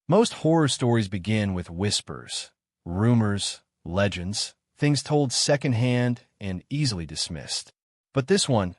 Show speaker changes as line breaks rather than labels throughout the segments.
Most horror stories begin with whispers, rumors, legends, things told secondhand and easily dismissed. But this one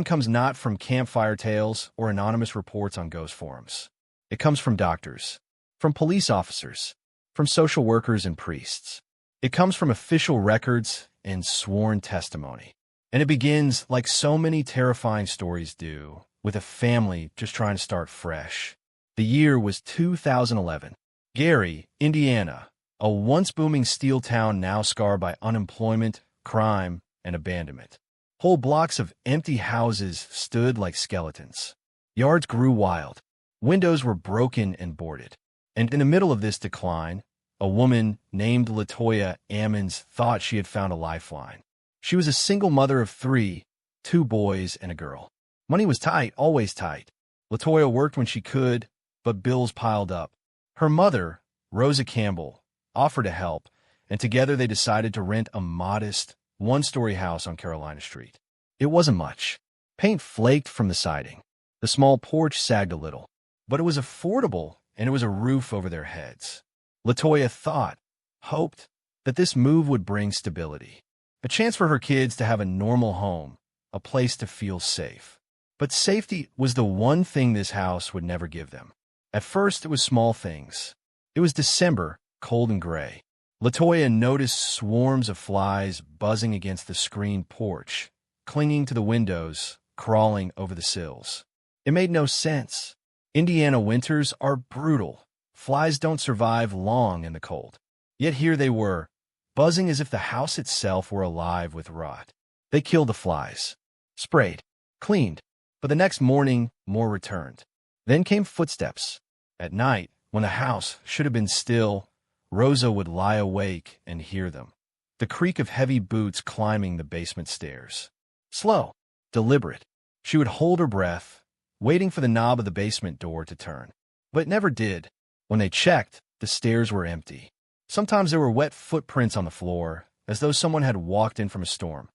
comes not from campfire tales or anonymous reports on ghost forums. It comes from doctors, from police officers, from social workers and priests. It comes from official records and sworn testimony. And it begins, like so many terrifying stories do, with a family just trying to start fresh. The year was 2011. Gary, Indiana, a once booming steel town now scarred by unemployment, crime, and abandonment. Whole blocks of empty houses stood like skeletons. Yards grew wild. Windows were broken and boarded. And in the middle of this decline, a woman named Latoya Ammons thought she had found a lifeline. She was a single mother of three, two boys and a girl. Money was tight, always tight. Latoya worked when she could, but bills piled up. Her mother, Rosa Campbell, offered to help, and together they decided to rent a modest, one-story house on Carolina Street. It wasn't much. Paint flaked from the siding. The small porch sagged a little. But it was affordable, and it was a roof over their heads. Latoya hoped, that this move would bring stability. A chance for her kids to have a normal home, a place to feel safe. But safety was the one thing this house would never give them. At first, it was small things. It was December, cold and gray. Latoya noticed swarms of flies buzzing against the screened porch, clinging to the windows, crawling over the sills. It made no sense. Indiana winters are brutal. Flies don't survive long in the cold. Yet here they were, buzzing as if the house itself were alive with rot. They killed the flies, sprayed, cleaned, but the next morning more returned. Then came footsteps. At night, when the house should have been still, Rosa would lie awake and hear them. The creak of heavy boots climbing the basement stairs. Slow, deliberate. She would hold her breath, waiting for the knob of the basement door to turn. But it never did. When they checked, the stairs were empty. Sometimes there were wet footprints on the floor, as though someone had walked in from a storm.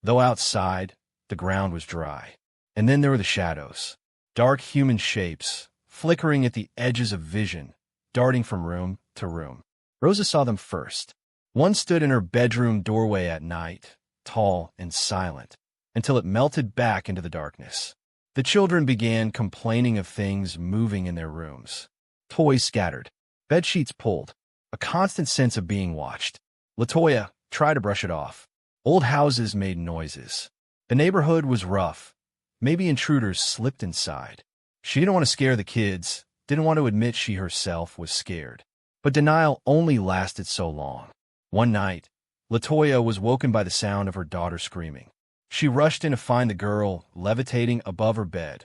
Though outside, the ground was dry. And then there were the shadows. Dark human shapes, flickering at the edges of vision, darting from room to room. Rosa saw them first. One stood in her bedroom doorway at night, tall and silent, until it melted back into the darkness. The children began complaining of things moving in their rooms. Toys scattered, bedsheets pulled, a constant sense of being watched. Latoya tried to brush it off. Old houses made noises. The neighborhood was rough. Maybe intruders slipped inside. She didn't want to scare the kids, didn't want to admit she herself was scared. But denial only lasted so long. One night, Latoya was woken by the sound of her daughter screaming. She rushed in to find the girl levitating above her bed,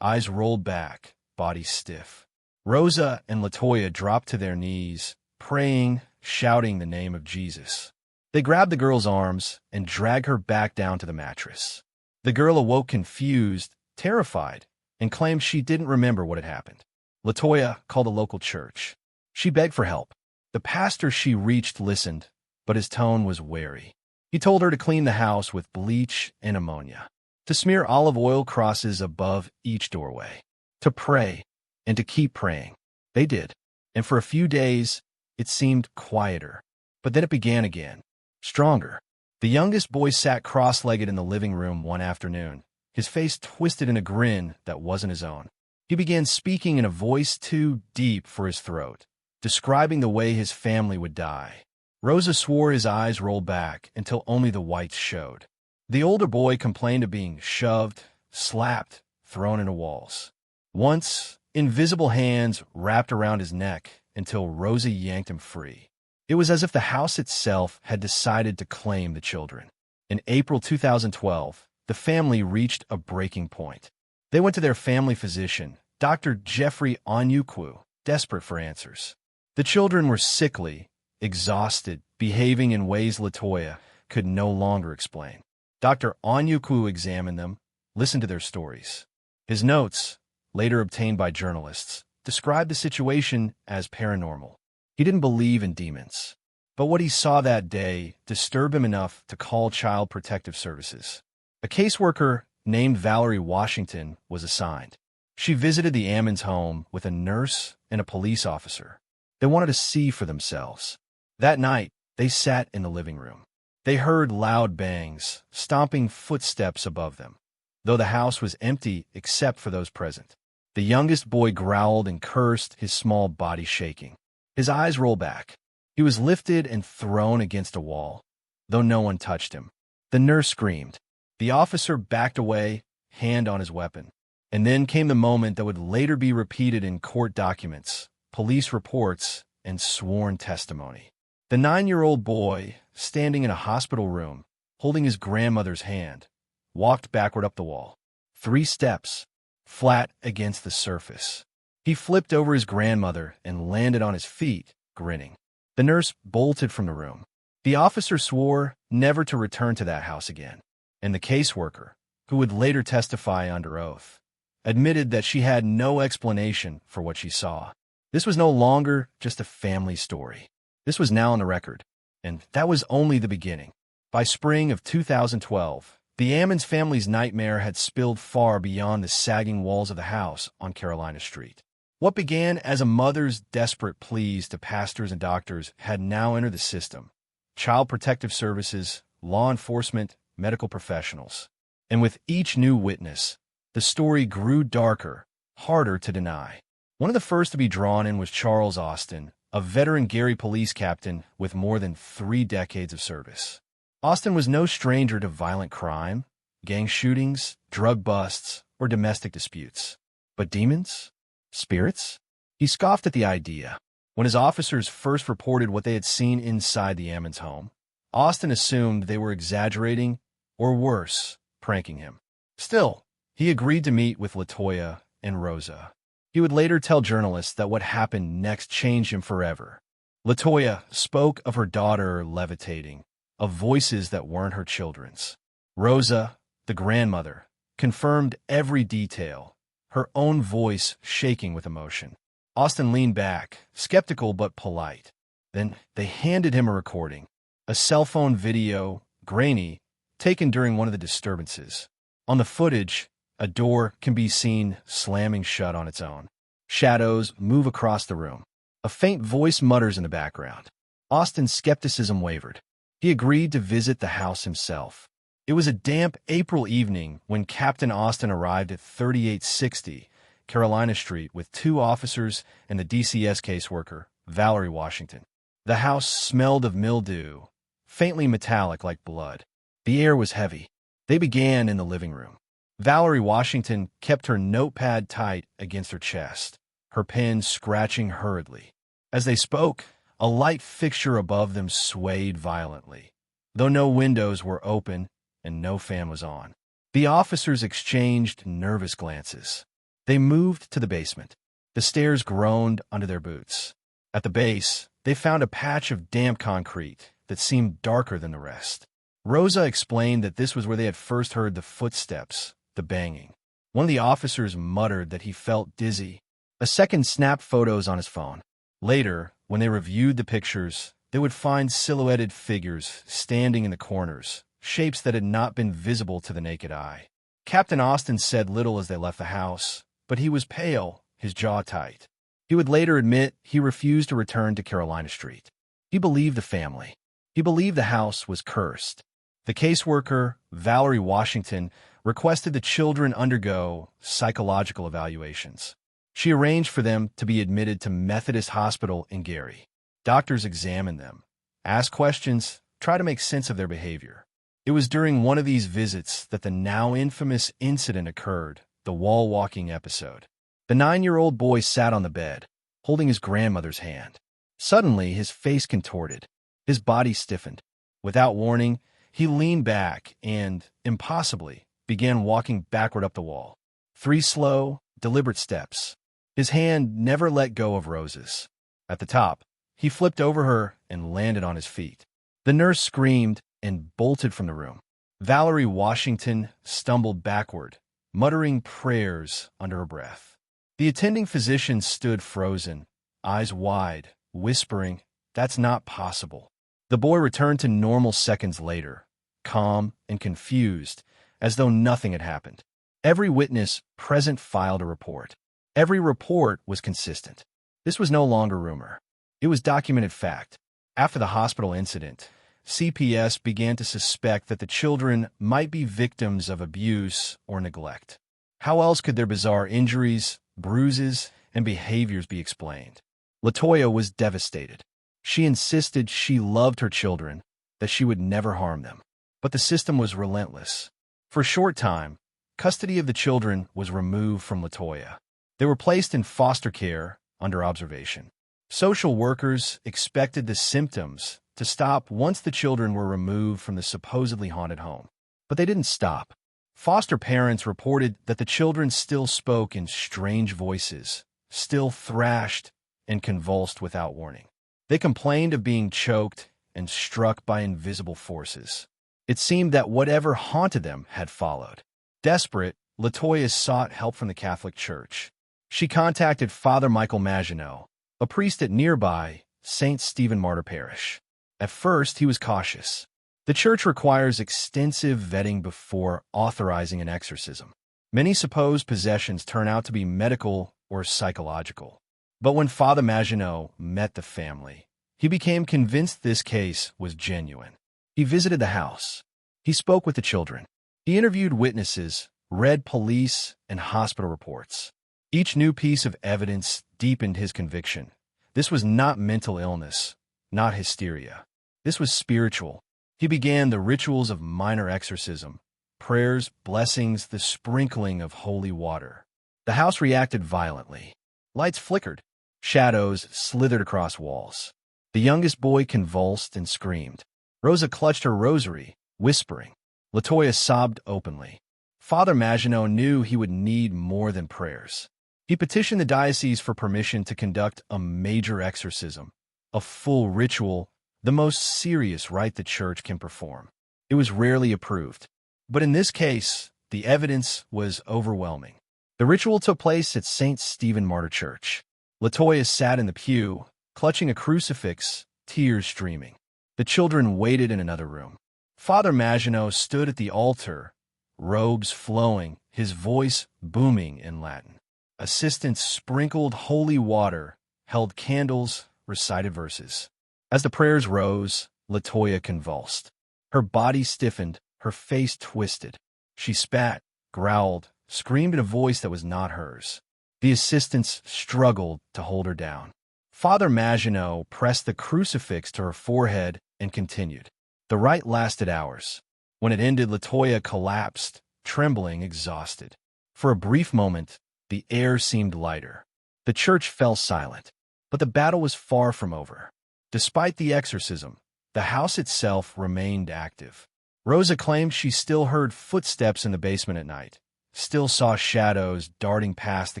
eyes rolled back, body stiff. Rosa and Latoya dropped to their knees, praying, shouting the name of Jesus. They grabbed the girl's arms and dragged her back down to the mattress. The girl awoke confused, terrified, and claimed she didn't remember what had happened. Latoya called a local church. She begged for help. The pastor she reached listened, but his tone was wary. He told her to clean the house with bleach and ammonia, to smear olive oil crosses above each doorway, to pray, and to keep praying. They did, and for a few days, it seemed quieter. But then it began again, stronger. The youngest boy sat cross-legged in the living room one afternoon, his face twisted in a grin that wasn't his own. He began speaking in a voice too deep for his throat, describing the way his family would die. Rosa swore his eyes rolled back until only the whites showed. The older boy complained of being shoved, slapped, thrown into walls. Once, invisible hands wrapped around his neck until Rosa yanked him free. It was as if the house itself had decided to claim the children. In April 2012, the family reached a breaking point. They went to their family physician, Dr. Jeffrey Onyukwu, desperate for answers. The children were sickly, exhausted, behaving in ways Latoya could no longer explain. Dr. Onyukwu examined them, listened to their stories. His notes, later obtained by journalists, described the situation as paranormal. He didn't believe in demons, but what he saw that day disturbed him enough to call Child Protective Services. A caseworker named Valerie Washington was assigned. She visited the Ammons home with a nurse and a police officer. They wanted to see for themselves. That night, they sat in the living room. They heard loud bangs, stomping footsteps above them, though the house was empty except for those present. The youngest boy growled and cursed, his small body shaking. His eyes rolled back. He was lifted and thrown against a wall, though no one touched him. The nurse screamed. The officer backed away, hand on his weapon. And then came the moment that would later be repeated in court documents, police reports, and sworn testimony. The 9-year-old boy, standing in a hospital room, holding his grandmother's hand, walked backward up the wall. 3 steps, flat against the surface. He flipped over his grandmother and landed on his feet, grinning. The nurse bolted from the room. The officer swore never to return to that house again, and the caseworker, who would later testify under oath, admitted that she had no explanation for what she saw. This was no longer just a family story. This was now on the record, and that was only the beginning. By spring of 2012, the Ammons family's nightmare had spilled far beyond the sagging walls of the house on Carolina Street. What began as a mother's desperate pleas to pastors and doctors had now entered the system: Child Protective Services, law enforcement, medical professionals. And with each new witness, the story grew darker, harder to deny. One of the first to be drawn in was Charles Austin, a veteran Gary police captain with more than 3 decades of service. Austin was no stranger to violent crime, gang shootings, drug busts, or domestic disputes. But demons? Spirits? He scoffed at the idea. When his officers first reported what they had seen inside the Ammons home, Austin assumed they were exaggerating, or worse, pranking him. Still, he agreed to meet with LaToya and Rosa. He would later tell journalists that what happened next changed him forever. LaToya spoke of her daughter levitating, of voices that weren't her children's. Rosa, the grandmother, confirmed every detail, her own voice shaking with emotion. Austin leaned back, skeptical but polite. Then they handed him a recording, a cell phone video, grainy, taken during one of the disturbances. On the footage, a door can be seen slamming shut on its own. Shadows move across the room. A faint voice mutters in the background. Austin's skepticism wavered. He agreed to visit the house himself. It was a damp April evening when Captain Austin arrived at 3860 Carolina Street with 2 officers and the DCS caseworker, Valerie Washington. The house smelled of mildew, faintly metallic like blood. The air was heavy. They began in the living room. Valerie Washington kept her notepad tight against her chest, her pen scratching hurriedly. As they spoke, a light fixture above them swayed violently, though no windows were open and no fan was on. The officers exchanged nervous glances. They moved to the basement. The stairs groaned under their boots. At the base, they found a patch of damp concrete that seemed darker than the rest. Rosa explained that this was where they had first heard the footsteps, the banging. One of the officers muttered that he felt dizzy. A second snapped photos on his phone. Later, when they reviewed the pictures, they would find silhouetted figures standing in the corners, shapes that had not been visible to the naked eye. Captain Austin said little as they left the house, but he was pale, his jaw tight. He would later admit he refused to return to Carolina Street. He believed the family. He believed the house was cursed. The caseworker, Valerie Washington, requested the children undergo psychological evaluations. She arranged for them to be admitted to Methodist Hospital in Gary. Doctors examined them, asked questions, tried to make sense of their behavior. It was during one of these visits that the now infamous incident occurred, the wall-walking episode. The 9-year-old boy sat on the bed, holding his grandmother's hand. Suddenly, his face contorted. His body stiffened. Without warning, he leaned back and, impossibly, began walking backward up the wall. 3 slow, deliberate steps. His hand never let go of Rose's. At the top, he flipped over her and landed on his feet. The nurse screamed and bolted from the room. Valerie Washington stumbled backward, muttering prayers under her breath. The attending physician stood frozen, eyes wide, whispering, "That's not possible." The boy returned to normal seconds later, calm and confused, as though nothing had happened. Every witness present filed a report. Every report was consistent. This was no longer rumor. It was documented fact. After the hospital incident, CPS began to suspect that the children might be victims of abuse or neglect. How else could their bizarre injuries, bruises, and behaviors be explained? LaToya was devastated. She insisted she loved her children, that she would never harm them. But the system was relentless. For a short time, custody of the children was removed from LaToya. They were placed in foster care under observation. Social workers expected the symptoms to stop once the children were removed from the supposedly haunted home. But they didn't stop. Foster parents reported that the children still spoke in strange voices, still thrashed and convulsed without warning. They complained of being choked and struck by invisible forces. It seemed that whatever haunted them had followed. Desperate, LaToya sought help from the Catholic Church. She contacted Father Michael Maginot, a priest at nearby St. Stephen Martyr Parish. At first, he was cautious. The church requires extensive vetting before authorizing an exorcism. Many supposed possessions turn out to be medical or psychological. But when Father Maginot met the family, he became convinced this case was genuine. He visited the house. He spoke with the children. He interviewed witnesses, read police and hospital reports. Each new piece of evidence deepened his conviction. This was not mental illness, not hysteria. This was spiritual. He began the rituals of minor exorcism, prayers, blessings, the sprinkling of holy water. The house reacted violently. Lights flickered. Shadows slithered across walls. The youngest boy convulsed and screamed. Rosa clutched her rosary, whispering. LaToya sobbed openly. Father Maginot knew he would need more than prayers. He petitioned the diocese for permission to conduct a major exorcism, a full ritual, the most serious rite the church can perform. It was rarely approved. But in this case, the evidence was overwhelming. The ritual took place at St. Stephen Martyr Church. LaToya sat in the pew, clutching a crucifix, tears streaming. The children waited in another room. Father Maginot stood at the altar, robes flowing, his voice booming in Latin. Assistants sprinkled holy water, held candles, recited verses. As the prayers rose, LaToya convulsed. Her body stiffened, her face twisted. She spat, growled, screamed in a voice that was not hers. The assistants struggled to hold her down. Father Maginot pressed the crucifix to her forehead and continued. The rite lasted hours. When it ended, LaToya collapsed, trembling, exhausted. For a brief moment, the air seemed lighter. The church fell silent. But the battle was far from over. Despite the exorcism, the house itself remained active. Rosa claimed she still heard footsteps in the basement at night, still saw shadows darting past the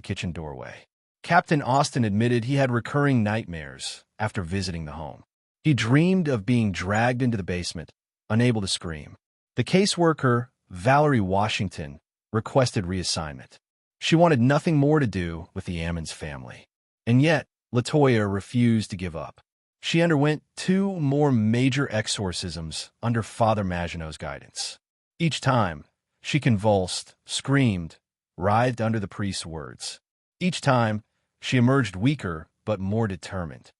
kitchen doorway. Captain Austin admitted he had recurring nightmares after visiting the home. He dreamed of being dragged into the basement, unable to scream. The caseworker, Valerie Washington, requested reassignment. She wanted nothing more to do with the Ammons family. And yet, LaToya refused to give up. She underwent 2 more major exorcisms under Father Maginot's guidance. Each time, she convulsed, screamed, writhed under the priest's words. Each time, she emerged weaker but more determined.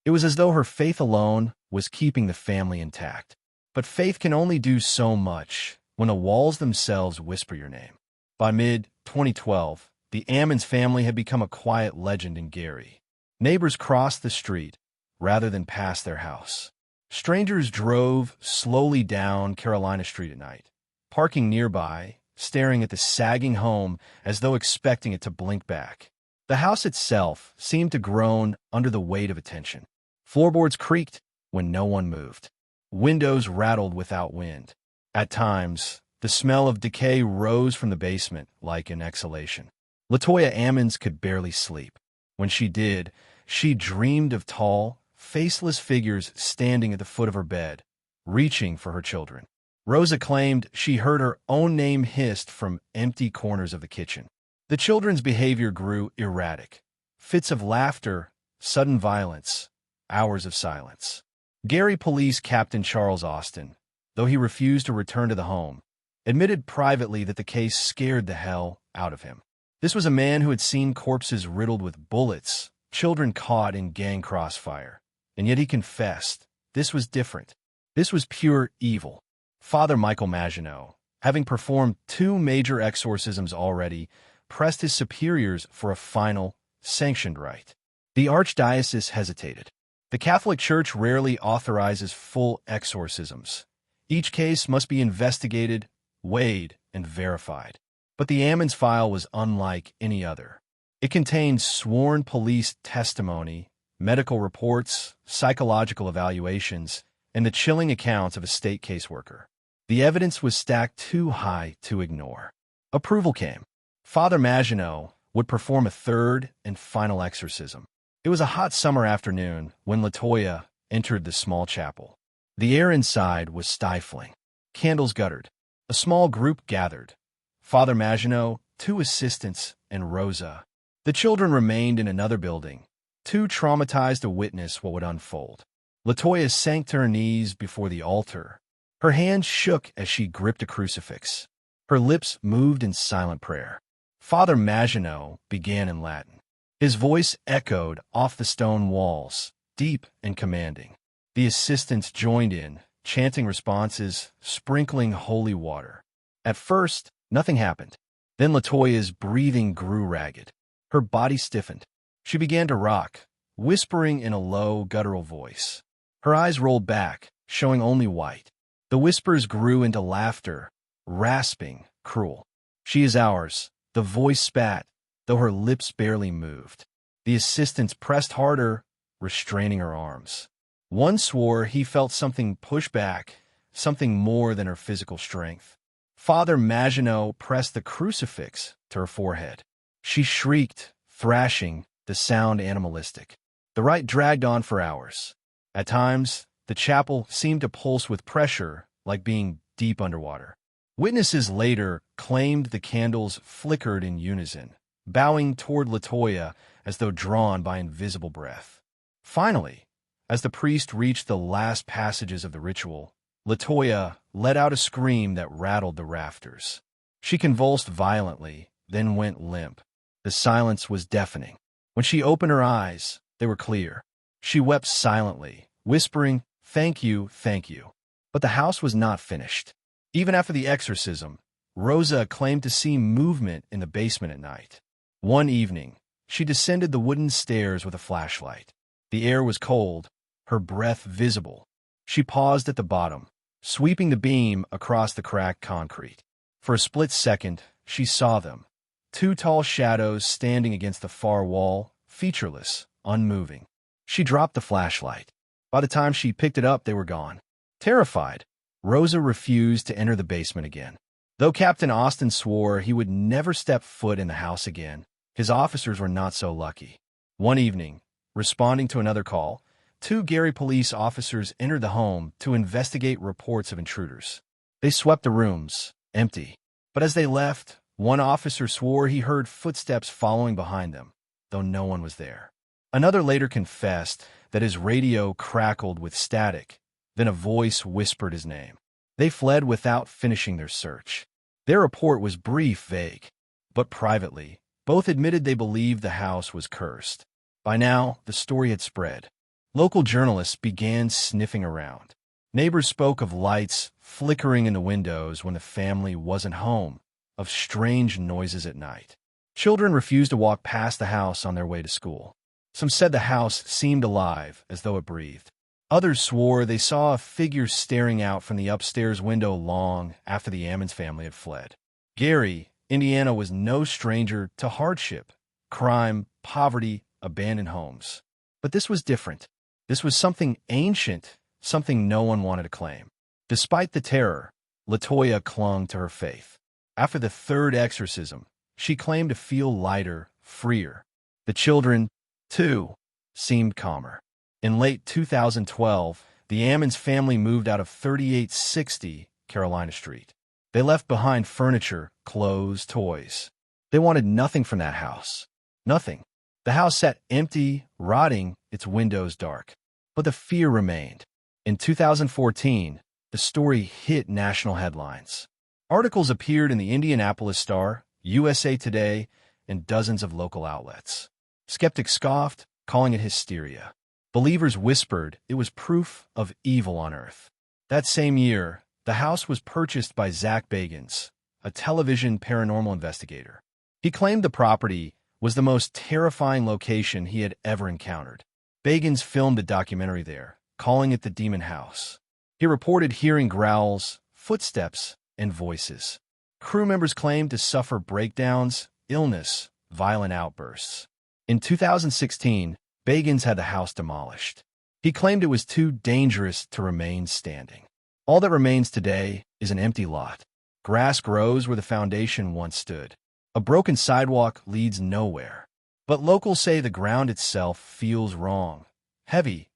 It was as though her faith alone was keeping the family intact. But faith can only do so much when the walls themselves whisper your name. By mid-2012, the Ammons family had become a quiet legend in Gary. Neighbors crossed the street rather than past their house. Strangers drove slowly down Carolina Street at night, parking nearby, staring at the sagging home as though expecting it to blink back. The house itself seemed to groan under the weight of attention. Floorboards creaked when no one moved. Windows rattled without wind. At times, the smell of decay rose from the basement like an exhalation. LaToya Ammons could barely sleep. When she did, she dreamed of tall, faceless figures standing at the foot of her bed, reaching for her children. Rosa claimed she heard her own name hissed from empty corners of the kitchen. The children's behavior grew erratic. Fits of laughter, sudden violence, hours of silence. Gary Police Captain Charles Austin, though he refused to return to the home, admitted privately that the case scared the hell out of him. This was a man who had seen corpses riddled with bullets, children caught in gang crossfire, and yet he confessed this was different. This was pure evil. Father Michael Maginot, having performed 2 major exorcisms already, pressed his superiors for a final, sanctioned rite. The archdiocese hesitated. The Catholic Church rarely authorizes full exorcisms. Each case must be investigated, weighed, and verified. But the Ammons file was unlike any other. It contained sworn police testimony, medical reports, psychological evaluations, and the chilling accounts of a state caseworker. The evidence was stacked too high to ignore. Approval came. Father Maginot would perform a 3rd and final exorcism. It was a hot summer afternoon when Latoya entered the small chapel. The air inside was stifling. Candles guttered. A small group gathered. Father Maginot, 2 assistants, and Rosa. The children remained in another building, too traumatized to witness what would unfold. Latoya sank to her knees before the altar. Her hands shook as she gripped a crucifix. Her lips moved in silent prayer. Father Maginot began in Latin. His voice echoed off the stone walls, deep and commanding. The assistants joined in, chanting responses, sprinkling holy water. At first, nothing happened. Then Latoya's breathing grew ragged. Her body stiffened. She began to rock, whispering in a low, guttural voice. Her eyes rolled back, showing only white. The whispers grew into laughter, rasping, cruel. "She is ours." The voice spat, though her lips barely moved. The assistants pressed harder, restraining her arms. One swore he felt something push back, something more than her physical strength. Father Maginot pressed the crucifix to her forehead. She shrieked, thrashing, the sound animalistic. The rite dragged on for hours. At times, the chapel seemed to pulse with pressure, like being deep underwater. Witnesses later claimed the candles flickered in unison, bowing toward Latoya as though drawn by invisible breath. Finally, as the priest reached the last passages of the ritual, Latoya let out a scream that rattled the rafters. She convulsed violently, then went limp. The silence was deafening. When she opened her eyes, they were clear. She wept silently, whispering, "Thank you, thank you." But the house was not finished. Even after the exorcism, Rosa claimed to see movement in the basement at night. One evening, she descended the wooden stairs with a flashlight. The air was cold, her breath visible. She paused at the bottom, sweeping the beam across the cracked concrete. For a split second, she saw them. 2 tall shadows standing against the far wall, featureless, unmoving. She dropped the flashlight. By the time she picked it up, they were gone. Terrified, Rosa refused to enter the basement again. Though Captain Austin swore he would never step foot in the house again, his officers were not so lucky. One evening, responding to another call, 2 Gary police officers entered the home to investigate reports of intruders. They swept the rooms, empty. But as they left, one officer swore he heard footsteps following behind them, though no one was there. Another later confessed that his radio crackled with static, then a voice whispered his name. They fled without finishing their search. Their report was brief, vague, but privately, both admitted they believed the house was cursed. By now, the story had spread. Local journalists began sniffing around. Neighbors spoke of lights flickering in the windows when the family wasn't home, of strange noises at night. Children refused to walk past the house on their way to school. Some said the house seemed alive, as though it breathed. Others swore they saw a figure staring out from the upstairs window long after the Ammons family had fled. Gary, Indiana was no stranger to hardship, crime, poverty, abandoned homes. But this was different. This was something ancient, something no one wanted to claim. Despite the terror, Latoya clung to her faith. After the 3rd exorcism, she claimed to feel lighter, freer. The children, too, seemed calmer. In late 2012, the Ammons family moved out of 3860 Carolina Street. They left behind furniture, clothes, toys. They wanted nothing from that house. Nothing. The house sat empty, rotting, its windows dark. But the fear remained. In 2014, the story hit national headlines. Articles appeared in the Indianapolis Star, USA Today, and dozens of local outlets. Skeptics scoffed, calling it hysteria. Believers whispered it was proof of evil on Earth. That same year, the house was purchased by Zach Bagans, a television paranormal investigator. He claimed the property was the most terrifying location he had ever encountered. Bagans filmed a documentary there, calling it the Demon House. He reported hearing growls, footsteps, and voices. Crew members claimed to suffer breakdowns, illness, violent outbursts. In 2016, Bagans had the house demolished. He claimed it was too dangerous to remain standing. All that remains today is an empty lot. Grass grows where the foundation once stood. A broken sidewalk leads nowhere. But locals say the ground itself feels wrong, heavy,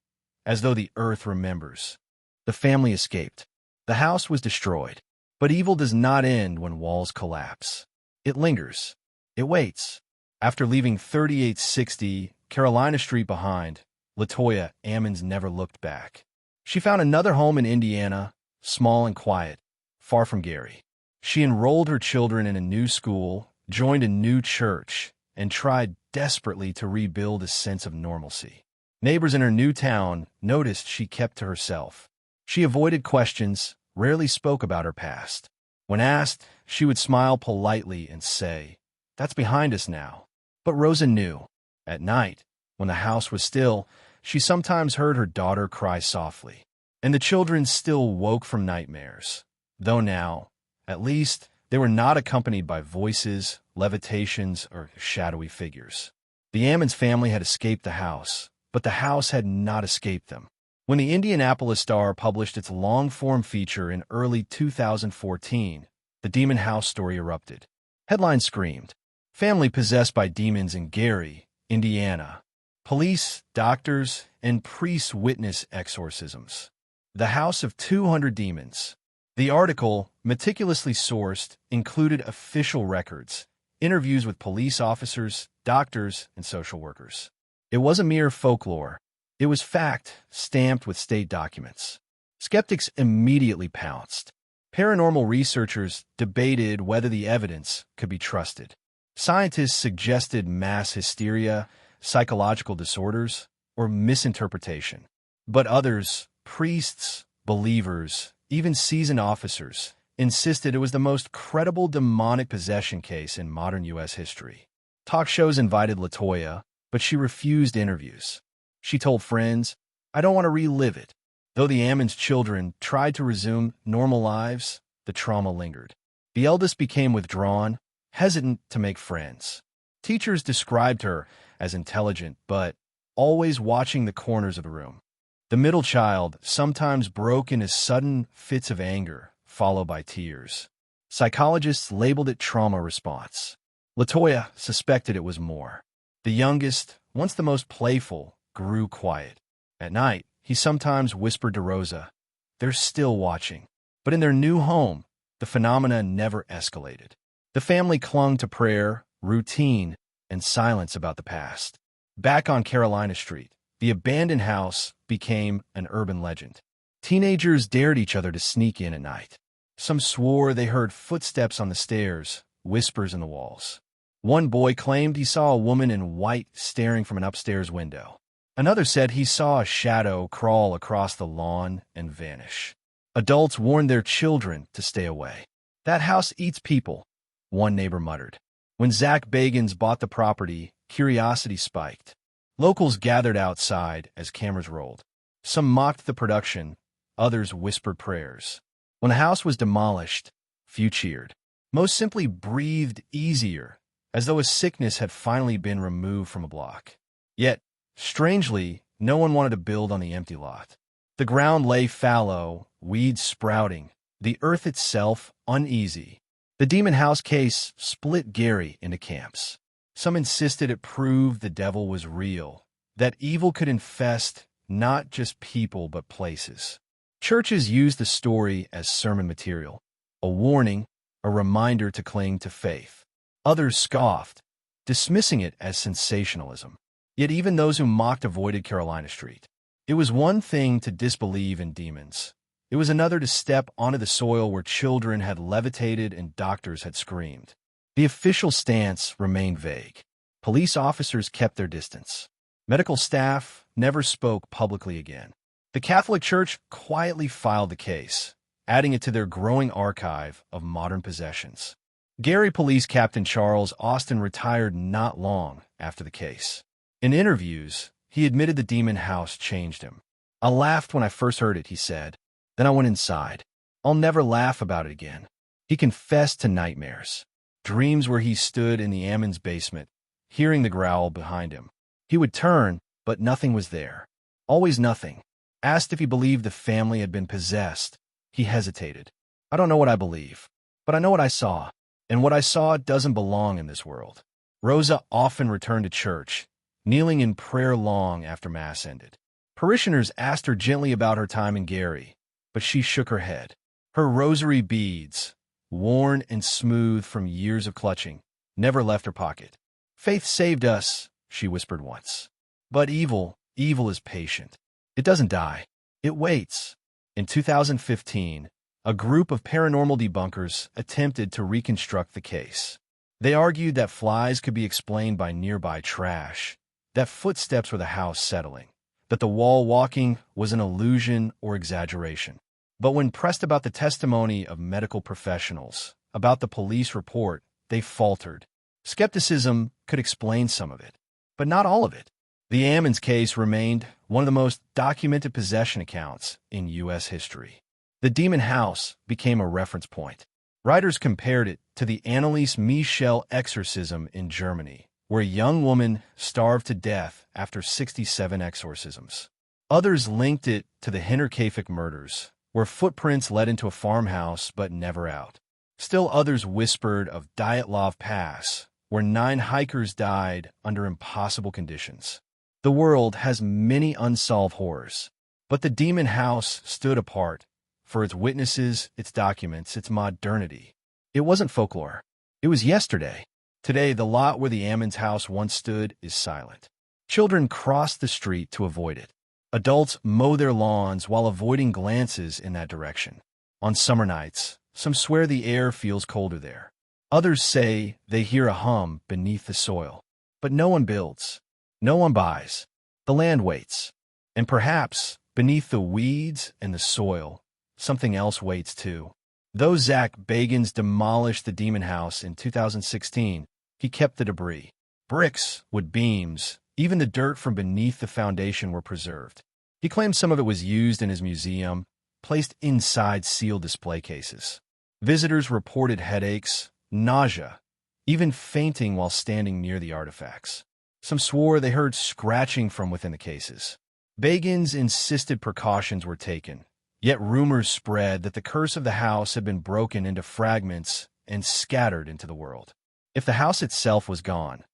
as though the earth remembers. The family escaped. The house was destroyed. But evil does not end when walls collapse. It lingers. It waits. After leaving 3860 Carolina Street behind, LaToya Ammons never looked back. She found another home in Indiana, small and quiet, far from Gary. She enrolled her children in a new school, joined a new church, and tried desperately to rebuild a sense of normalcy. Neighbors in her new town noticed she kept to herself. She avoided questions, rarely spoke about her past. When asked, she would smile politely and say, "That's behind us now." But Rosa knew. At night, when the house was still, she sometimes heard her daughter cry softly. And the children still woke from nightmares. Though now, at least, they were not accompanied by voices, levitations, or shadowy figures. The Ammons family had escaped the house, but the house had not escaped them. When the Indianapolis Star published its long-form feature in early 2014, the Demon House story erupted. Headlines screamed, "Family possessed by demons in Gary, Indiana. Police, doctors, and priests witness exorcisms. The House of 200 Demons." The article, meticulously sourced, included official records, interviews with police officers, doctors, and social workers. It wasn't mere folklore. It was fact, stamped with state documents. Skeptics immediately pounced. Paranormal researchers debated whether the evidence could be trusted. Scientists suggested mass hysteria, psychological disorders, or misinterpretation. But others, priests, believers, even seasoned officers, insisted it was the most credible demonic possession case in modern U.S. history. Talk shows invited LaToya, but she refused interviews. She told friends, "I don't want to relive it." Though the Ammons children tried to resume normal lives, the trauma lingered. The eldest became withdrawn, hesitant to make friends. Teachers described her as intelligent, but always watching the corners of the room. The middle child sometimes broke into sudden fits of anger, followed by tears. Psychologists labeled it trauma response. LaToya suspected it was more. The youngest, once the most playful, grew quiet. At night, he sometimes whispered to Rosa, "They're still watching." But in their new home, the phenomena never escalated. The family clung to prayer, routine, and silence about the past. Back on Carolina Street, the abandoned house became an urban legend. Teenagers dared each other to sneak in at night. Some swore they heard footsteps on the stairs, whispers in the walls. One boy claimed he saw a woman in white staring from an upstairs window. Another said he saw a shadow crawl across the lawn and vanish. Adults warned their children to stay away. "That house eats people," one neighbor muttered. When Zach Bagans bought the property, curiosity spiked. Locals gathered outside as cameras rolled. Some mocked the production, others whispered prayers. When the house was demolished, few cheered. Most simply breathed easier, as though a sickness had finally been removed from a block. Yet, strangely, no one wanted to build on the empty lot. The ground lay fallow, weeds sprouting, the earth itself uneasy. The Demon House case split Gary into camps. Some insisted it proved the devil was real, that evil could infest not just people but places. Churches used the story as sermon material, a warning, a reminder to cling to faith. Others scoffed, dismissing it as sensationalism. Yet even those who mocked avoided Carolina Street. It was one thing to disbelieve in demons. It was another to step onto the soil where children had levitated and doctors had screamed. The official stance remained vague. Police officers kept their distance. Medical staff never spoke publicly again. The Catholic Church quietly filed the case, adding it to their growing archive of modern possessions. Gary Police Captain Charles Austin retired not long after the case. In interviews, he admitted the demon house changed him. "I laughed when I first heard it," he said. "Then I went inside. I'll never laugh about it again." He confessed to nightmares. Dreams where he stood in the Ammons basement, hearing the growl behind him. He would turn, but nothing was there. Always nothing. Asked if he believed the family had been possessed, he hesitated. "I don't know what I believe, but I know what I saw, and what I saw doesn't belong in this world." Rosa often returned to church, kneeling in prayer long after Mass ended. Parishioners asked her gently about her time in Gary, but she shook her head. Her rosary beads, worn and smooth from years of clutching, never left her pocket. "Faith saved us," she whispered once. "But evil is patient. It doesn't die. It waits." In 2015, a group of paranormal debunkers attempted to reconstruct the case. They argued that flies could be explained by nearby trash, that footsteps were the house settling, that the wall walking was an illusion or exaggeration. But when pressed about the testimony of medical professionals, about the police report, they faltered. Skepticism could explain some of it, but not all of it. The Ammons case remained one of the most documented possession accounts in U.S. history. The demon house became a reference point. Writers compared it to the Anneliese Michel exorcism in Germany, where a young woman starved to death after 67 exorcisms. Others linked it to the Hinterkaifeck murders, where footprints led into a farmhouse but never out. Still others whispered of Dyatlov Pass, where 9 hikers died under impossible conditions. The world has many unsolved horrors, but the demon house stood apart for its witnesses, its documents, its modernity. It wasn't folklore. It was yesterday. Today, the lot where the Ammons house once stood is silent. Children cross the street to avoid it. Adults mow their lawns while avoiding glances in that direction. On summer nights, some swear the air feels colder there. Others say they hear a hum beneath the soil. But no one builds. No one buys. The land waits. And perhaps, beneath the weeds and the soil, something else waits too. Though Zach Bagans demolished the demon house in 2016, he kept the debris. Bricks, wood beams, even the dirt from beneath the foundation were preserved. He claimed some of it was used in his museum, placed inside sealed display cases. Visitors reported headaches, nausea, even fainting while standing near the artifacts. Some swore they heard scratching from within the cases. Bagans insisted precautions were taken, yet rumors spread that the curse of the house had been broken into fragments and scattered into the world. If the house itself was gone,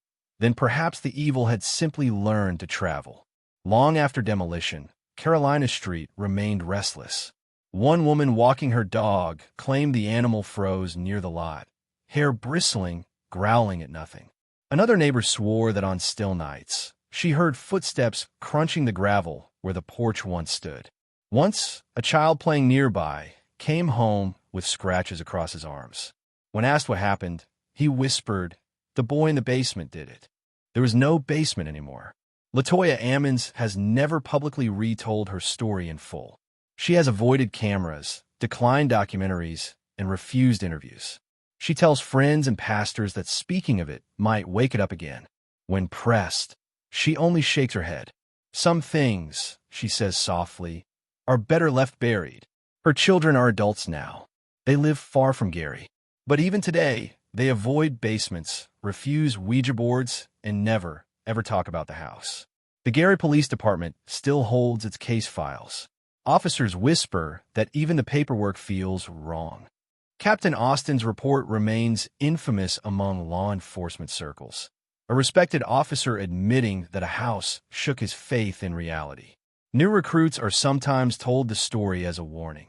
then perhaps the evil had simply learned to travel. Long after demolition, Carolina Street remained restless. One woman walking her dog claimed the animal froze near the lot, hair bristling, growling at nothing. Another neighbor swore that on still nights, she heard footsteps crunching the gravel where the porch once stood. Once, a child playing nearby came home with scratches across his arms. When asked what happened, he whispered, "The boy in the basement did it." There was no basement anymore. Latoya Ammons has never publicly retold her story in full. She has avoided cameras, declined documentaries, and refused interviews. She tells friends and pastors that speaking of it might wake it up again. When pressed, she only shakes her head. "Some things," she says softly, "are better left buried." Her children are adults now. They live far from Gary. But even today, they avoid basements, refuse Ouija boards, and never, ever talk about the house. The Gary Police Department still holds its case files. Officers whisper that even the paperwork feels wrong. Captain Austin's report remains infamous among law enforcement circles, a respected officer admitting that a house shook his faith in reality. New recruits are sometimes told the story as a warning.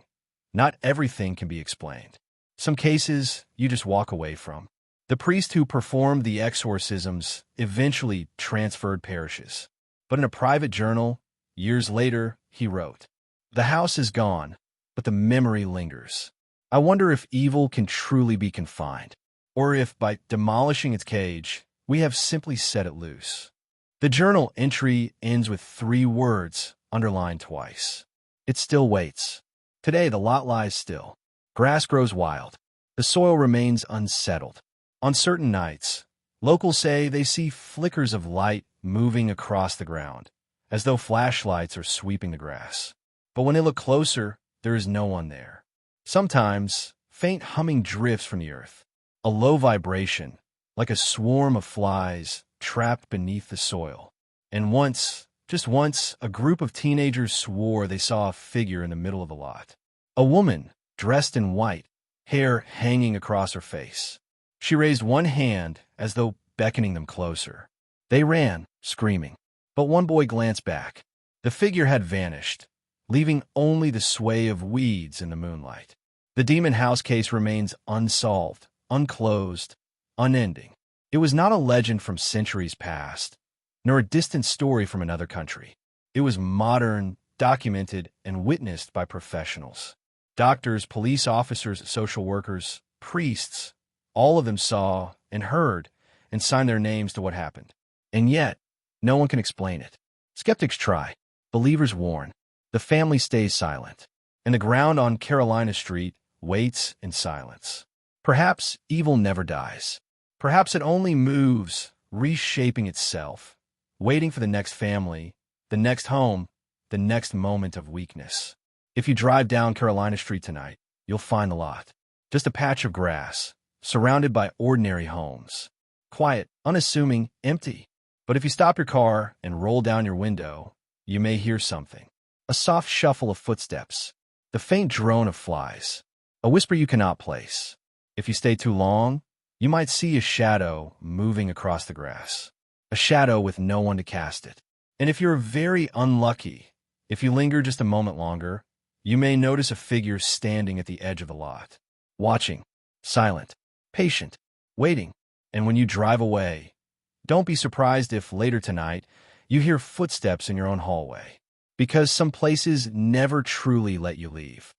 Not everything can be explained. Some cases you just walk away from. The priest who performed the exorcisms eventually transferred parishes. But in a private journal, years later, he wrote, "The house is gone, but the memory lingers. I wonder if evil can truly be confined, or if, by demolishing its cage, we have simply set it loose. The journal entry ends with 3 words underlined twice. It still waits. Today, the lot lies still. Grass grows wild. The soil remains unsettled. On certain nights, locals say they see flickers of light moving across the ground, as though flashlights are sweeping the grass. But when they look closer, there is no one there. Sometimes, faint humming drifts from the earth, a low vibration, like a swarm of flies trapped beneath the soil. And once, just once, a group of teenagers swore they saw a figure in the middle of the lot. A woman, dressed in white, hair hanging across her face. She raised one hand as though beckoning them closer. They ran, screaming. But one boy glanced back. The figure had vanished, leaving only the sway of weeds in the moonlight. The Demon House case remains unsolved, unclosed, unending. It was not a legend from centuries past, nor a distant story from another country. It was modern, documented, and witnessed by professionals. Doctors, police officers, social workers, priests, all of them saw and heard and signed their names to what happened. And yet, no one can explain it. Skeptics try. Believers warn. The family stays silent. And the ground on Carolina Street waits in silence. Perhaps evil never dies. Perhaps it only moves, reshaping itself, waiting for the next family, the next home, the next moment of weakness. If you drive down Carolina Street tonight, you'll find the lot. Just a patch of grass, surrounded by ordinary homes. Quiet, unassuming, empty. But if you stop your car and roll down your window, you may hear something. A soft shuffle of footsteps, the faint drone of flies, a whisper you cannot place. If you stay too long, you might see a shadow moving across the grass, a shadow with no one to cast it. And if you're very unlucky, if you linger just a moment longer, you may notice a figure standing at the edge of the lot, watching, silent, patient, waiting. And when you drive away, don't be surprised if later tonight you hear footsteps in your own hallway, because some places never truly let you leave.